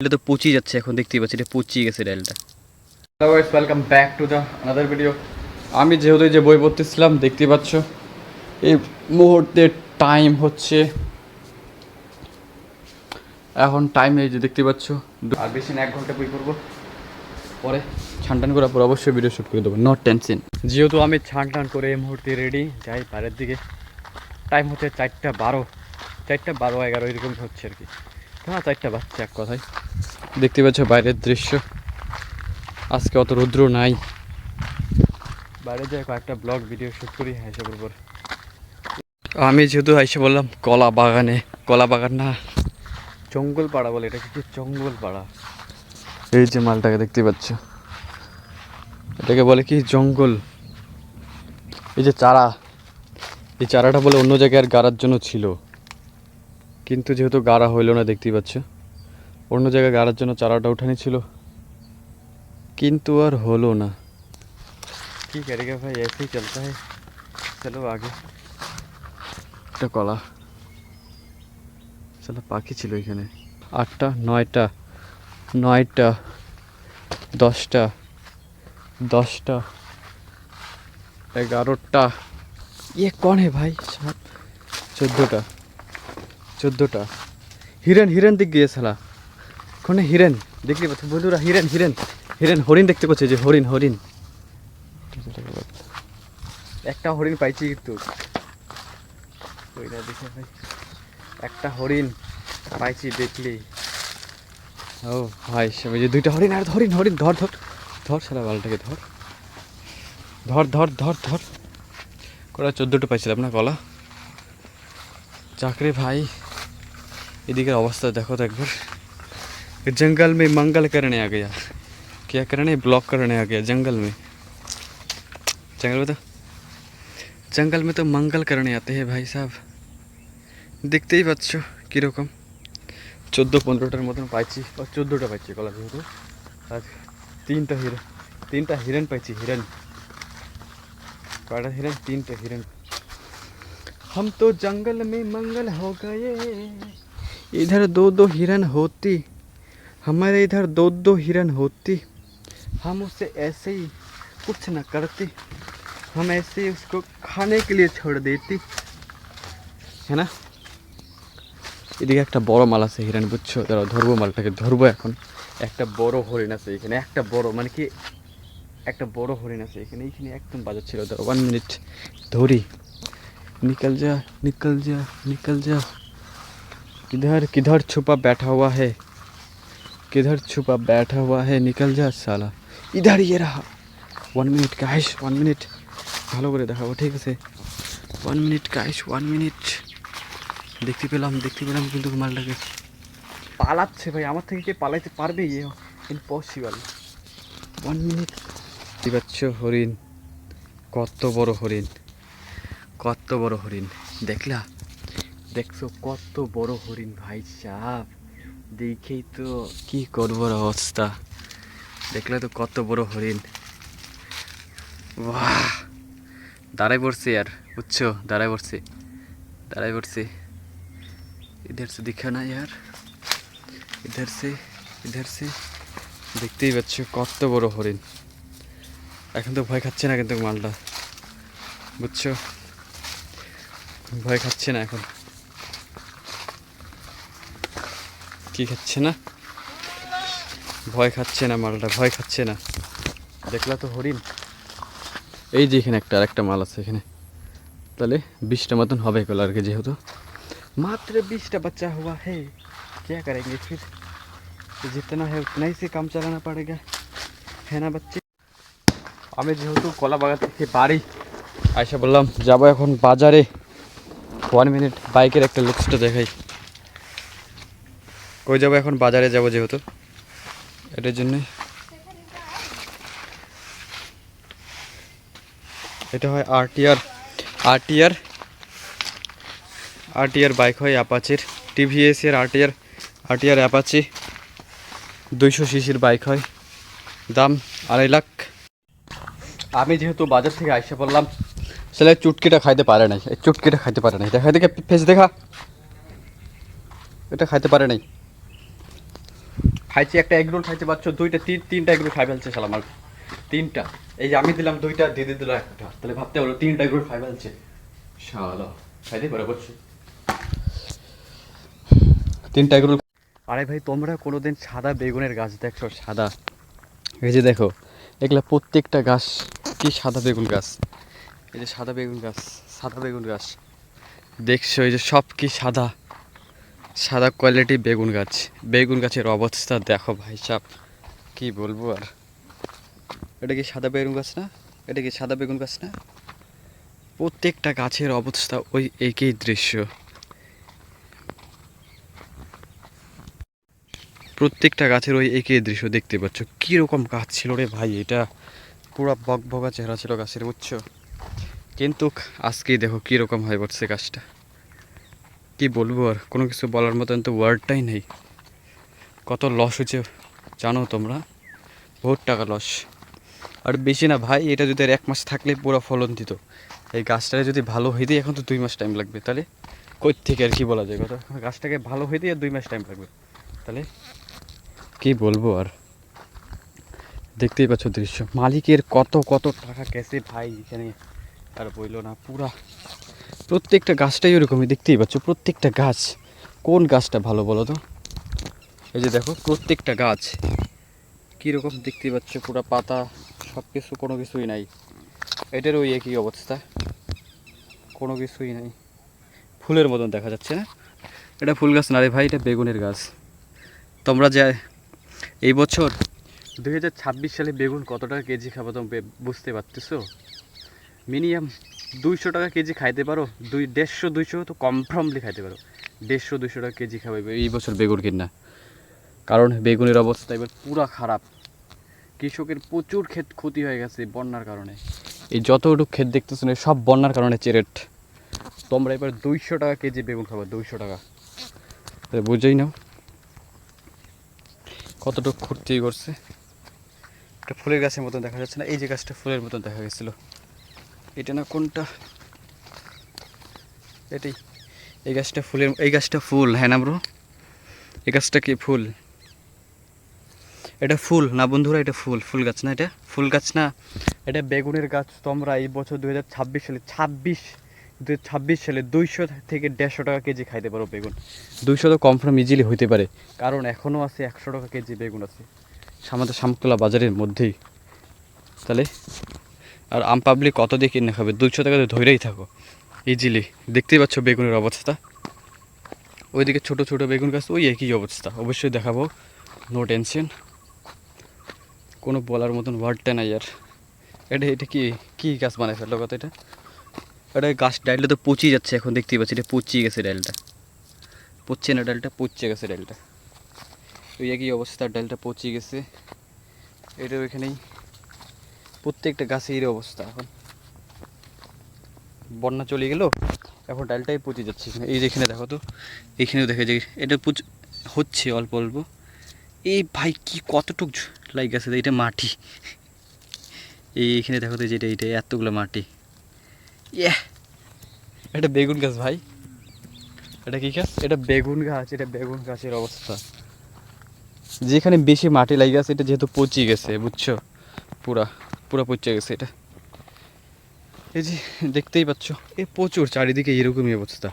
এটা তো পচি যাচ্ছে এখন, দেখতেই পাচ্ছি এটা পচিয়ে গেছে ডালটা। Hello guys, welcome back to the another video. আমি যেহেতু যে বই পড়তেছিলাম দেখতেই পাচ্ছ, এই মুহূর্তে টাইম হচ্ছে এখন টাইম এই যে দেখতে পাচ্ছ, আর বেশি না 1 ঘন্টা বই পড়বো, পরে ছান করার পর অবশ্যই ভিডিও শ্যুট করে দেবো, নট টেনশন। যেহেতু আমি ছান করে এই মুহূর্তে রেডি যাই বাইরের দিকে। টাইম হচ্ছে 4:12, 4:12-11 এরকম হচ্ছে আর কি। হ্যাঁ 4টা বাজছে এক কথায়। দেখতে পাচ্ছ বাইরের দৃশ্য, আজকে অত রৌদ্র নাই। বাইরে যাই কয়েকটা ব্লগ ভিডিও শ্যুট করি এসবের উপর। আমি যেহেতু এসে বললাম কলা বাগানে, কলা বাগান না জঙ্গল পাড়া বলে, এটা কি জঙ্গল পাড়া। এই যে মালটাকে দেখতে পাচ্ছ, এটাকে বলে কি জঙ্গল। এই যে চারা, এই চারাটা বলে অন্য জায়গায় গাড়ার জন্য ছিল, কিন্তু যেহেতু গাড়া হইলো না দেখতেই পাচ্ছ, অন্য জায়গায় গাড়ার জন্য চারাটা উঠানি ছিল, কিন্তু আর হলো না। কি করেगा ভাই, ऐसे ही चलता है। चलो आगे। একটা কলা, চলো পাখি ছিল এখানে। 8টা 9টা 9টা 10টা 10টা 11টা। ये कौन है भाई साहब? 14টা হিরেন, হিরেন দিক গিয়ে সালা কোনে হিরেন দেখলি পাচ্ছ বন্ধুরা, হিরেন হিরেন হিরেন হরিণ দেখতে পাচ্ছে, যে হরিণ হরিণ একটা হরিণ পাইছি কিন্তু ওইটা দেখে ভাই, একটা হরিণ পাইছি দেখলি। ও ভাই সব যে 2টা হরিণ, আর হরিণ হরিণ ধর ধর ধর সালা বালটাকে ধর ধর ধর ধর ধর কলা। 14টা পাইছিলাম না কলা। চাকরি ভাই, এদিকের অবস্থা দেখো তো একবার। जंगल में मंगल करने आ गया, क्या करने, ब्लॉक करने आ गया जंगल में। जंगल में तो मंगल करने आते हैं भाई साहब। দেখতেই পাচ্ছ কীরকম 14-15টার মতন পাইছি, ও 14টা পাইছি কলা যেহেতু। আর 3টা হিরেন পাইছি, হিরেন কয়টা হিরেন, 3টা হিরেন। हम तो जंगल में मंगल हो गए, इधर 2-2 हिरन होती, हमारे इधर 2-2 हिरन होती, हम उसे ऐसे ही कुछ न करती, हम ऐसे ही उसको खाने के लिए छोड़ देती, है ना। এদিকে একটা বড় মাল আছে হিরেন, বুঝছো, তারা ধরবো, মালটাকে ধরবো এখন। একটা বড় হরিণ আছে এখানে, একটা বড় মানে কি একটা বড় হরিণ আছে এখানে, এইখানে একদম বাজার ছিল। 1 মিনিট ধরি, निकल जा निकल जा निकल जा, किधर किधर छुपा बैठा हुआ है, किधर छुपा बैठा हुआ है, निकल जा साला, इधर ये रहा। 1 মিনিট গাইস, 1 মিনিট ভালো করে দেখাবো, ঠিক আছে। 1 মিনিট গাইস, 1 মিনিট। দেখতে পেলাম কিন্তু মালটাকে পালাচ্ছে ভাই, আমার থেকে কে পালাইতে পারবে, ইম্পসিবল। 1 মিনিট। দেখতে পাচ্ছ হরিণ, কত বড় হরিণ, কত বড় হরিণ, দেখলা, দেখছো কত বড় হরিণ ভাই সাহ। দেখেই তো কি করবো অবস্থা, দেখলে তো কত বড় হরিণ। বাহ, দাঁড়াই পড়ছে यार, বুঝছো, দাঁড়াই পড়ছে। इधर से दिखा ना यार, इधर से দেখতেই পাচ্ছ কত বড় হরিণ। এখন তো ভয় খাচ্ছে না কিন্তু মালটা, বুঝছো, ভয় খাচ্ছে না এখন। কি খাচ্ছে না, ভয় খাচ্ছে না মালটা, ভয় খাচ্ছে না। দেখলা তো হরিণ। এই যে এখানে একটা আরেকটা মাল আছে এখানে, তাহলে 20টা মতন হবে কলার के, যেহেতু मात्र 20টা बच्चा हुआ है, क्या करेंगे फिर, जितना है उतना ही से काम चलाना पड़ेगा, है ना बच्चे। আমি যেহেতু কলা বাগান থেকে বাড়ি আইসা বললাম যাবো এখন বাজারে। 1 মিনিট বাইকের একটা লুকসটা দেখাই। কই যাবো এখন, বাজারে যাবো যেহেতু, এটার জন্য। এটা হয় আরটিআর বাইক হয় অ্যাপাচির, টিভিএস এর আরটিআর অ্যাপাচি 200 সিসির বাইক হয়, দাম 2.5 লাখ। আমি যেহেতু বাজার থেকে আইসা পড়লাম, ছেলে চুটকিটা খাইতে পারে নাই, এই চুটকিটা খাইতে পারে নাই, দেখা দেখে ফেস দেখা, এটা খাইতে পারে নাই। খাইছি একটা এগ রোল খাইতে পারছো, তিনটা এগ রোল খাই ফেলছে শালা আমার। তিনটা, এই যে আমি দিলাম দুইটা, দিদি দিল একটা, তাহলে ভাবতে পারো তিনটা এগ রোল খাই ফেলছে শালা। খাইতে পারে করছে তিনটা এগ রোল। আরে ভাই তোমরা কোনোদিন সাদা বেগুনের গাছ দেখছো? সাদা, এই যে দেখো এগুলা প্রত্যেকটা গাছ কি সাদা বেগুন গাছ। এই যে সাদা বেগুন গাছ, সাদা বেগুন গাছ দেখছো? এই যে সব কি সাদা, সাদা কোয়ালিটি বেগুন গাছ। বেগুন গাছের অবস্থা দেখো ভাই সাহেব, কি বলবো আর। এটা কি সাদা বেগুন গাছ না? এটা কি সাদা বেগুন গাছ না? প্রত্যেকটা গাছের অবস্থা ওই একই দৃশ্য। প্রত্যেকটা গাছের ওই একই দৃশ্য দেখতে পাচ্ছ। কীরকম গাছ ছিল রে ভাই এটা, পুরো বকবকা চেহারা ছিল গাছের, বুঝছো? কিন্তু আজকেই দেখো কীরকম হয়ে পড়ছে গাছটা। কি বলবো আর, কোনো কিছু বলার মতন তো ওয়ার্ডটাই নেই। কত লস হয়েছে জানো তোমরা? বহুত টাকা লস। আর বেশি না ভাই, এটা যদি আর 1 মাস থাকলে পুরো ফলন দিত। এই গাছটাকে যদি ভালো হইতে এখন তো 2 মাস টাইম লাগবে, তাহলে কই থেকে আর কি বলা যায় কথা। গাছটাকে ভালো হইতে আর 2 মাস টাইম লাগবে, তাহলে কি বলবো আর। দেখতেই পাচ্ছ দৃশ্য, মালিকের কত কত টাকা গেছে ভাই এখানে, আর বইলো না। পুরা প্রত্যেকটা গাছটাই ওরকমই, দেখতেই পাচ্ছ প্রত্যেকটা গাছ। কোন গাছটা ভালো বলো তো? এই যে দেখো প্রত্যেকটা গাছ কীরকম দেখতেই পাচ্ছ, পুরা পাতা সব কিছু, কোনো কিছুই নাই। এটার ওই একই অবস্থা, কোনো কিছুই নাই। ফুলের মতন দেখা যাচ্ছে না? এটা ফুল গাছ না রে ভাই, এটা বেগুনের গাছ। তোমরা যে এই বছর 2026 সালে বেগুন কত টাকা কেজি খাবো তোমরা বুঝতে পারতেছো? মিনিমাম 200 টাকা কেজি খাইতে পারো, 150-200 তো কনফার্মলি খাইতে পারো। 150-200 টাকা কেজি খাবে এই বছর বেগুন কিনা। কারণ বেগুনের অবস্থা এবার পুরো খারাপ। কৃষকের প্রচুর ক্ষেত ক্ষতি হয়ে গেছে বন্যার কারণে। এই যতটুকু ক্ষেত দেখতেছো না সব বন্যার কারণে চেরেট। তোমরা এবার 200 টাকা কেজি বেগুন খাবে, 200 টাকা। বুঝেই নাও কতটুকু ক্ষতি করছে। একটা ফুলের গাছের মতন দেখা যাচ্ছে না? এই যে গাছটা ফুলের মতন দেখা গেছিলো, এটা না কোনটা? এটাই, এই গাছটা ফুলের, এই গাছটা ফুল, হ্যাঁ না ব্রো? এই গাছটা কি ফুল? এটা ফুল না বন্ধুরা? এটা ফুল, ফুল গাছ না, এটা ফুল গাছ না, এটা বেগুনের গাছ। তোমরা এই বছর 2026 সালে 200 থেকে 150 টাকা কেজি খাইতে পারো বেগুন। 200 তো কনফার্ম ইজিলি হইতে পারে, কারণ এখনও আছে 100 টাকা কেজি বেগুন আছে আমাদের শামতলা বাজারের মধ্যেই। তাহলে আর আম পাবলিক কত দিয়ে কিনে খাবে? 200 টাকা ধরেই থাকো ইজিলি। দেখতেই পাচ্ছ বেগুনের অবস্থা। ওইদিকে ছোট ছোট বেগুন গাছ, ওই একই অবস্থা। অবশ্যই দেখাবো, নো টেনশন। কোনো বলার মতন ওয়ার্ডটা নাই আর। এটা এটা কি কী গাছ বানায় ফেললো কথা? এটা গাছ ডালটা তো পচিয়ে যাচ্ছে এখন, দেখতেই পাচ্ছি এটা পচিয়ে গেছে ডালটা। পচছে না ডালটা, পচে গেছে ডালটা। ওই একই অবস্থা, ডালটা পচিয়ে গেছে। এটা ওইখানেই প্রত্যেকটা গাছে এর অবস্থা। এখন বন্যা চলে গেল, এখন ডালটাই পচে যাচ্ছে। এই যেখানে দেখো তো, এইখানেও দেখা যায় এটা হচ্ছে অল্প অল্প। এই ভাই কি কতটুক লাইক গেছে, এটা মাটি। এইখানে দেখো তো, যেটা এটা এতগুলো মাটি। ইয়ে, এটা বেগুন গাছ ভাই। এটা কি গাছ? এটা বেগুন গাছ। এটা বেগুন গাছের অবস্থা, যেখানে বেশি মাটি লাগে গেছে এটা যেহেতু পচিয়ে গেছে, বুঝছো? পুরা পুরা পচে গেছে এটা। এই যে দেখতেই পাচ্ছ, এ প্রচুর চারিদিকে এরকমই অবস্থা।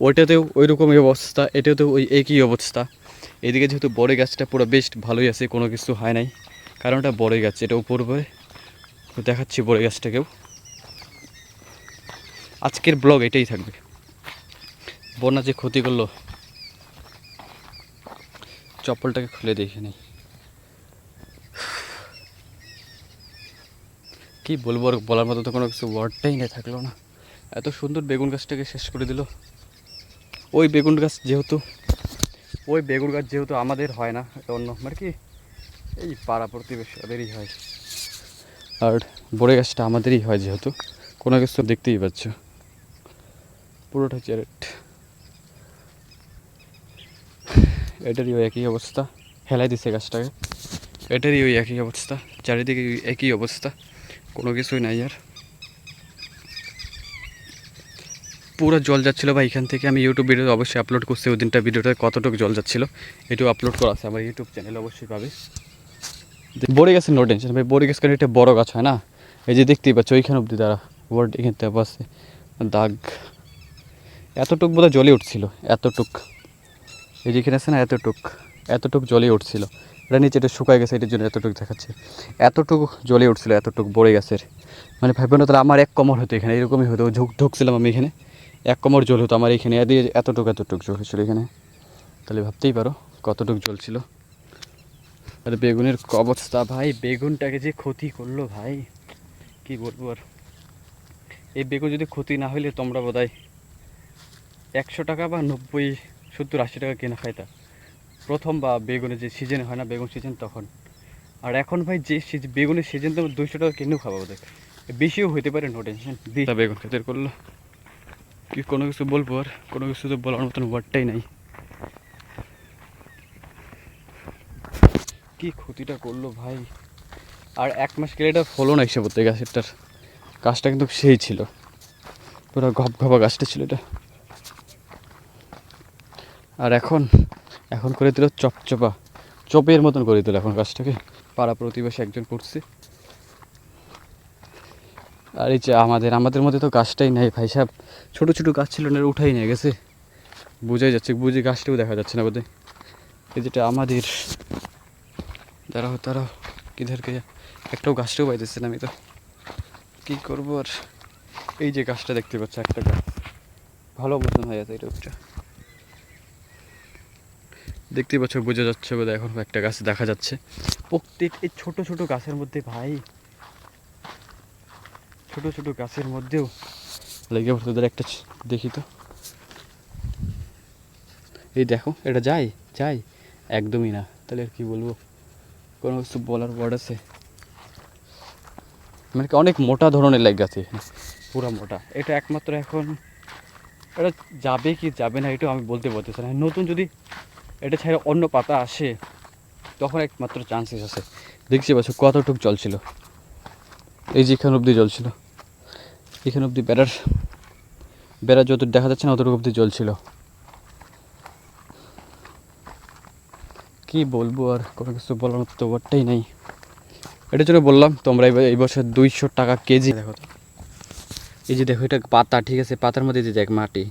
ওইটাতেও ওই রকমই অবস্থা, এটাতেও ওই একই অবস্থা। এদিকে যেহেতু বড় গাছটা পুরো বেস্ট ভালোই আছে, কোনো কিছু হয় নাই, কারণ এটা বড় গাছ। এটা উপর উপরে দেখাচ্ছি বড় গাছটাকেও। আজকের ব্লগ এটাই থাকবে। বন্যা যে ক্ষতি করলো, চপ্পলটাকে খুলে দেখে নেই। কি বলবো আর, বলার মতো তো কোনো কিছু ওয়ার্ডটাই নেই, থাকলো না। এত সুন্দর বেগুন গাছটাকে শেষ করে দিল। ওই বেগুন গাছ যেহেতু আমাদের হয় না, এটা অন্য মানে কি এই পাড়া প্রতিবেশী ওদেরই হয়। আর বড় গাছটা আমাদেরই হয়, যেহেতু কোনো কিছু দেখতেই পাচ্ছ পুরোটা চ্যারেট। এটারই ওই একই অবস্থা, হেলাই দিছে গাছটাকে। এটারই ওই একই অবস্থা, চারিদিকে একই অবস্থা, কোনো কিছুই নাই আর। পুরো জল যাচ্ছিলো ভাই এখান থেকে। আমি ইউটিউব ভিডিও অবশ্যই আপলোড করছি ওই দিনটা, ভিডিওটা কতটুকু জল যাচ্ছিলো এটাও আপলোড করা আছে আমার ইউটিউব চ্যানেলে, অবশ্যই পাবে। বড়ে গেছে নো টেনশন ভাই, বড়ে গেছে কারণ এটা বড় গাছ হয় না। এই যে দেখতেই পাচ্ছ ওইখানে অব্দি দ্বারা ওয়ার্ড এখান থেকে আছে দাগ, এতটুক বোধহয় জলে উঠছিল, এতটুক এই যেখানে আছে না এতটুক জলে উঠছিল। এটা নিচে এটা শুকায় গেছে, এটার জন্য এতটুকু দেখাচ্ছে, এতটুকু জলে উঠছিল, এতটুকু বড়ে গাছের। মানে ভাববেন না তাহলে আমার এক কমর হতো এখানে, এরকমই হতো, ঢুকছিলাম আমি এখানে, এক কমর জল হতো আমার এখানে, এতটুক জল হয়েছিল এখানে। তাহলে ভাবতেই পারো কতটুক জল ছিল। আর বেগুনের অবস্থা ভাই, বেগুনটাকে যে ক্ষতি করলো ভাই, কি বলবো আর। এই বেগুন যদি ক্ষতি না হইলে তোমরা বোধহয় 100 টাকা বা 90, 70, 80 টাকা কেনা খাইতা প্রথম, বা বেগুনের যে সিজন হয় না বেগুন সিজন তখন। আর এখন ভাই যে বেগুনের সিজন তো 200 টাকা কিনেও খাওয়া বোধ, বেশিও হইতে পারে, নো টেনশন। বেগুন খেতে করলো কি কোনো কিছু বলবো, আর কোনো কিছু তো বলার মতন ওয়ার্ডটাই নাই। কি ক্ষতিটা করলো ভাই। আর 1 মাস গেলে এটা ফলন এসে পড়তে গাছেরটার, গাছটা কিন্তু সেই ছিল, পুরো ঘপঘপা গাছটা ছিল এটা। আর এখন করে দিল চপের মতন করে দিল এখন গাছটাকে। পাড়া প্রতিবেশী একজন করছে। আর এই যে আমাদের মধ্যে তো গাছটাই নাই ভাই সাহেব, ছোটো ছোটো গাছ ছিল না, উঠাই নিয়ে গেছে, বোঝাই যাচ্ছে, বুঝে গাছটাও দেখা যাচ্ছে না বোধহয়। এই যেটা আমাদের তারা কিধারকে একটাও গাছটাও পাইতেছে না, আমি তো কী করবো আর। এই যে গাছটা দেখতে পাচ্ছ, একটা গাছ ভালো মতন হয়ে আছে, এটা দেখতেই পাচ্ছ, বোঝা যাচ্ছে বোধহয় এখন একটা গাছ দেখা যাচ্ছে। প্রত্যেক এই ছোট ছোট গাছের মধ্যে ভাই, ছোট ছোট গাছের মধ্যেও লেগে পড়তে ওদের একটা, দেখি তো, এই দেখো এটা যায় একদমই না। তাহলে আর কি বলবো, কোনো কিছু বলার ওয়ার্ড আছে? মানে কি অনেক মোটা ধরনের লেগ গাছে, পুরো মোটা। এটা একমাত্র এখন এটা যাবে কি যাবে না এটাও আমি বলতে পারতেছি না। নতুন যদি এটা ছেড়ে অন্য পাতা আসে তখন একমাত্র চান্সেস আছে। দেখছি পাচ্ছ কতটুক জল ছিল, এই যে এখান অবধি জল ছিল, এখান অবধি বেড়া যত দেখা যাচ্ছে না অতটুকু অবধি জল ছিল। কি বলবো আর, কোনো কিছু বলার তো ওয়ার্ডটাই নেই। এটার জন্য বললাম তোমরা এই বছর 200 টাকা কেজি। দেখো তো, এই যে দেখো এটা পাতা, ঠিক আছে, পাতার মধ্যে যে দেখ মাটি,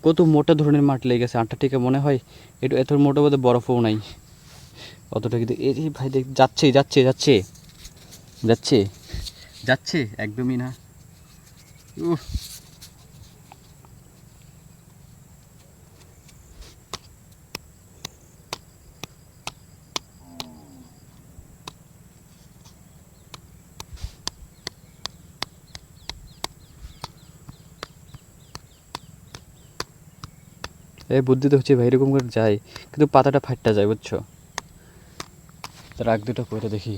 কত মোটা ধরনের মাটি লেগে গেছে। আন্টার্কটিকা মনে হয় এটা এত মোটা বোধহয় বরফও নাই অতটা। কিন্তু এই যে ভাই দেখ, যাচ্ছে একদমই না। উফ, এই বুদ্ধি তো হচ্ছে ভাই, এরকম করে যায় কিন্তু পাতাটা ফাটটা যায় বুঝছো। তার আগ দুটো করে দেখি,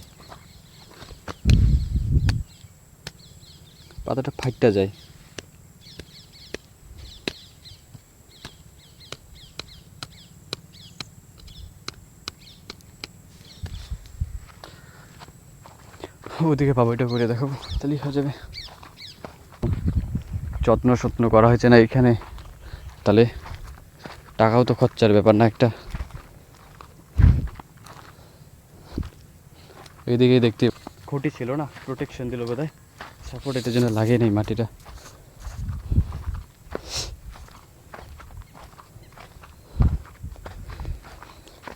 পাতাটা ফাটটা যায়। ওদিকে পাবো, এটা করে দেখো তাহলেই হয়ে যাবে। যত্ন করা হয়েছে না এখানে, তাহলে টাকাও তো খরচার ব্যাপার না একটা। এইদিকে দেখতে খুঁটি ছিল না, প্রোটেকশন দিল বোধহয়, সাপোর্ট এটার জন্য লাগে নেই মাটিটা।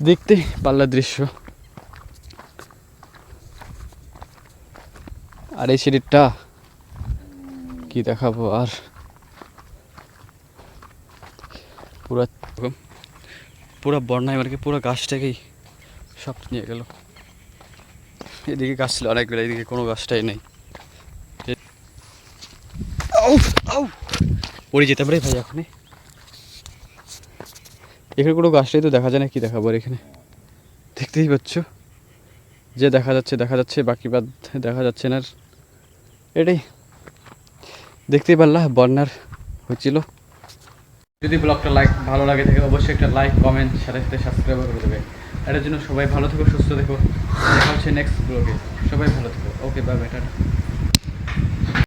দেখতে পাল্লার দৃশ্য। আর এই সিঁড়িটা কি দেখাবো আর, পুরো বন্যায় মানে কি পুরো গাছটাকেই সব নিয়ে গেল। এদিকে গাছ ছিল অনেকগুলো, এদিকে কোনো গাছটাই নেই। পড়ে যেতে পারে ভাই এখনই, এখানে কোনো গাছটাই তো দেখা যায় না, কি দেখাবো আর এখানে। দেখতেই পাচ্ছ যে দেখা যাচ্ছে বাকি বাদ দেখা যাচ্ছে না। এটাই দেখতেই পারলা বন্যার হয়েছিল। যদি ব্লগটা ভালো লাগে থাকে অবশ্যই একটা লাইক, কমেন্ট, সাথে সাবস্ক্রাইব করে দেবে। এটার জন্য সবাই ভালো থেকো, সুস্থ থেকো। দেখা হচ্ছে নেক্সট ব্লগে। সবাই ভালো থেকো, ওকে বাই বাই, টাটা।